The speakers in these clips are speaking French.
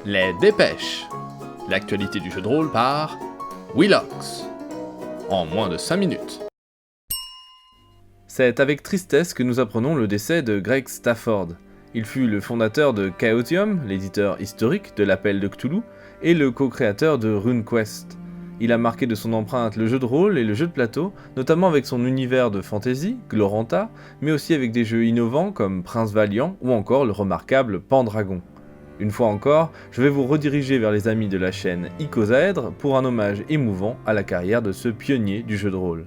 Les dépêches. L'actualité du jeu de rôle par Willox. En moins de 5 minutes. C'est avec tristesse que nous apprenons le décès de Greg Stafford. Il fut le fondateur de Chaosium, l'éditeur historique de l'Appel de Cthulhu, et le co-créateur de RuneQuest. Il a marqué de son empreinte le jeu de rôle et le jeu de plateau, notamment avec son univers de fantasy, Gloranta, mais aussi avec des jeux innovants comme Prince Valiant ou encore le remarquable Pendragon. Une fois encore, je vais vous rediriger vers les amis de la chaîne Icosaèdre pour un hommage émouvant à la carrière de ce pionnier du jeu de rôle.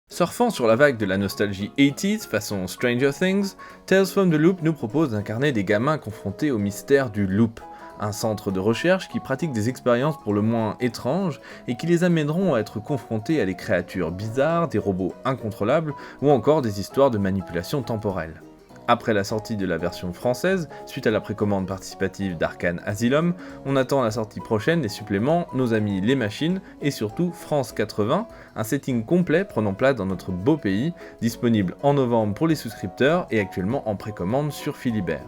Surfant sur la vague de la nostalgie 80s façon Stranger Things, Tales from the Loop nous propose d'incarner des gamins confrontés au mystère du Loop, un centre de recherche qui pratique des expériences pour le moins étranges et qui les amèneront à être confrontés à des créatures bizarres, des robots incontrôlables ou encore des histoires de manipulation temporelle. Après la sortie de la version française, suite à la précommande participative d'Arcane Asylum, on attend la sortie prochaine des suppléments Nos Amis les Machines et surtout France 80, un setting complet prenant place dans notre beau pays, disponible en novembre pour les souscripteurs et actuellement en précommande sur Philibert.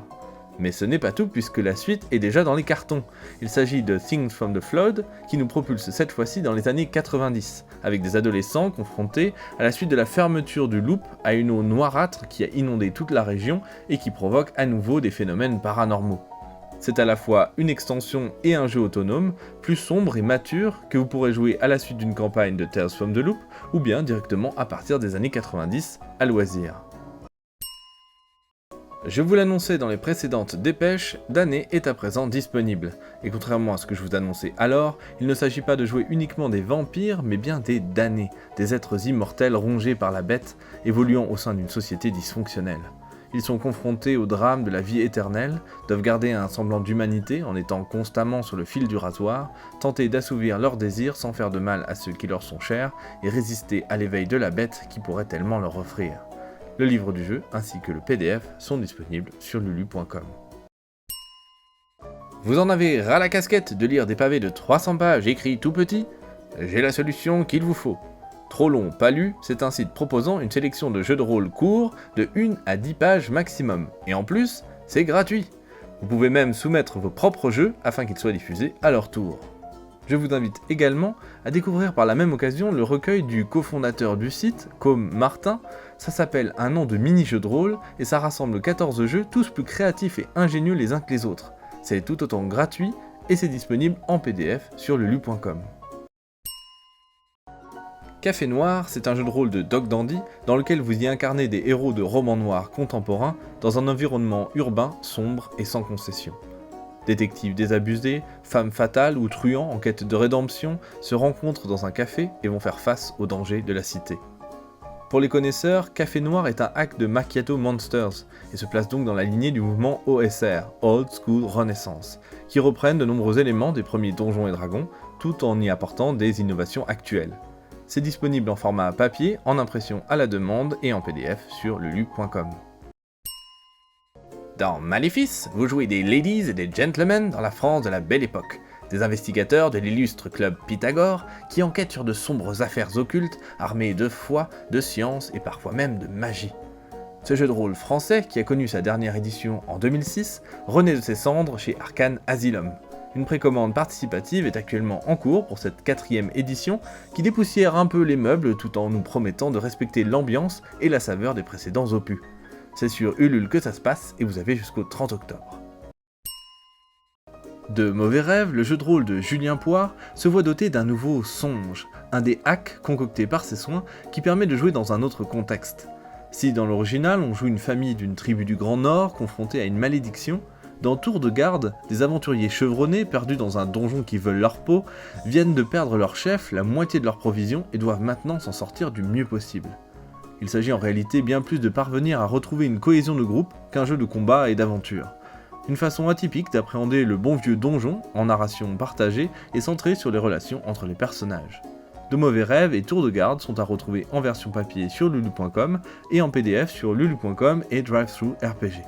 Mais ce n'est pas tout puisque la suite est déjà dans les cartons. Il s'agit de Things from the Flood qui nous propulse cette fois-ci dans les années 90, avec des adolescents confrontés à la suite de la fermeture du Loop à une eau noirâtre qui a inondé toute la région et qui provoque à nouveau des phénomènes paranormaux. C'est à la fois une extension et un jeu autonome, plus sombre et mature, que vous pourrez jouer à la suite d'une campagne de Tales from the Loop, ou bien directement à partir des années 90, à loisir. Je vous l'annonçais dans les précédentes dépêches, Damnés est à présent disponible, et contrairement à ce que je vous annonçais alors, il ne s'agit pas de jouer uniquement des vampires, mais bien des damnés, des êtres immortels rongés par la bête, évoluant au sein d'une société dysfonctionnelle. Ils sont confrontés au drame de la vie éternelle, doivent garder un semblant d'humanité en étant constamment sur le fil du rasoir, tenter d'assouvir leurs désirs sans faire de mal à ceux qui leur sont chers, et résister à l'éveil de la bête qui pourrait tellement leur offrir. Le livre du jeu ainsi que le PDF sont disponibles sur lulu.com. Vous en avez ras la casquette de lire des pavés de 300 pages écrits tout petits ? J'ai la solution qu'il vous faut. Trop long, pas lu, c'est un site proposant une sélection de jeux de rôle courts de 1 à 10 pages maximum. Et en plus, c'est gratuit. Vous pouvez même soumettre vos propres jeux afin qu'ils soient diffusés à leur tour. Je vous invite également à découvrir par la même occasion le recueil du cofondateur du site, Com Martin. Ça s'appelle Un nom de mini-jeu de rôle et ça rassemble 14 jeux, tous plus créatifs et ingénieux les uns que les autres. C'est tout autant gratuit et c'est disponible en PDF sur lulu.com. Café Noir, c'est un jeu de rôle de Doc Dandy dans lequel vous y incarnez des héros de romans noirs contemporains dans un environnement urbain, sombre et sans concession. Détectives désabusés, femmes fatales ou truands en quête de rédemption se rencontrent dans un café et vont faire face aux dangers de la cité. Pour les connaisseurs, Café Noir est un hack de Macchiato Monsters et se place donc dans la lignée du mouvement OSR, Old School Renaissance, qui reprennent de nombreux éléments des premiers Donjons et Dragons tout en y apportant des innovations actuelles. C'est disponible en format papier, en impression à la demande et en PDF sur lulu.com. Dans Maléfice, vous jouez des ladies et des gentlemen dans la France de la Belle Époque, des investigateurs de l'illustre club Pythagore qui enquêtent sur de sombres affaires occultes armées de foi, de science et parfois même de magie. Ce jeu de rôle français, qui a connu sa dernière édition en 2006, renaît de ses cendres chez Arcane Asylum. Une précommande participative est actuellement en cours pour cette 4e édition qui dépoussière un peu les meubles tout en nous promettant de respecter l'ambiance et la saveur des précédents opus. C'est sur Ulule que ça se passe et vous avez jusqu'au 30 octobre. De Mauvais Rêves, le jeu de rôle de Julien Poire se voit doté d'un nouveau songe, un des hacks concoctés par ses soins qui permet de jouer dans un autre contexte. Si dans l'original on joue une famille d'une tribu du Grand Nord confrontée à une malédiction, dans Tour de Garde, des aventuriers chevronnés perdus dans un donjon qui veulent leur peau viennent de perdre leur chef, la moitié de leurs provisions et doivent maintenant s'en sortir du mieux possible. Il s'agit en réalité bien plus de parvenir à retrouver une cohésion de groupe qu'un jeu de combat et d'aventure. Une façon atypique d'appréhender le bon vieux donjon, en narration partagée et centrée sur les relations entre les personnages. De Mauvais Rêves et Tour de Garde sont à retrouver en version papier sur lulu.com et en PDF sur lulu.com et DriveThruRPG.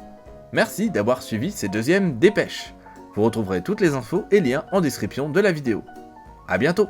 Merci d'avoir suivi ces deuxièmes dépêches. Vous retrouverez toutes les infos et liens en description de la vidéo. A bientôt!